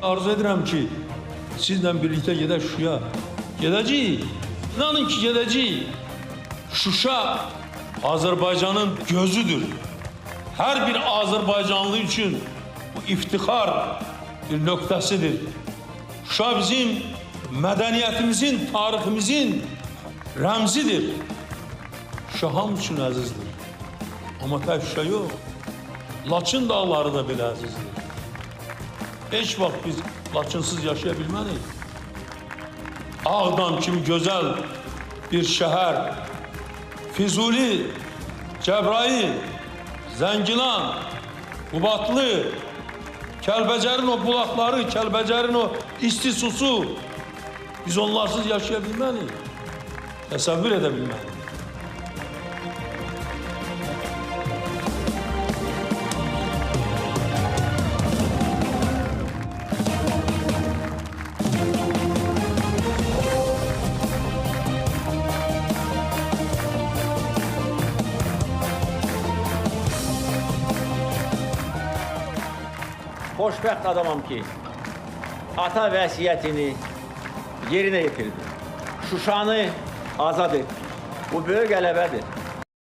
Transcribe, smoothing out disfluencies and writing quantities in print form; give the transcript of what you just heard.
Arzu edirəm ki, sizlə birlikdə gedək Şuşaya. Gedəcəyik. İnanın ki, gedəcəyik. Şuşa Azərbaycanın gözüdür. Hər bir Azərbaycanlı üçün bu iftixar bir nöqtəsidir. Şuşa bizim mədəniyyətimizin, tariximizin rəmzidir. Şuşa hamı üçün əzizdir. Amma tək Şuşa yox, Laçın dağları da belə əzizdir. Heç vaxt biz Laçınsız yaşaya bilmərik. Ağdam kimi gözəl bir şəhər, Füzuli, Cəbrayıl, Zəngilan, Qubadlı, Kəlbəcərin o bulaqları, Kəlbəcərin o isti susu, biz onlarsız yaşaya bilmərik, təsəvvür edə bilmərik. Xoşbəxt adamam ki, ata vəsiyyətini yerinə yetirdi. Şuşanı azad etdi. Bu böyük qələbədir.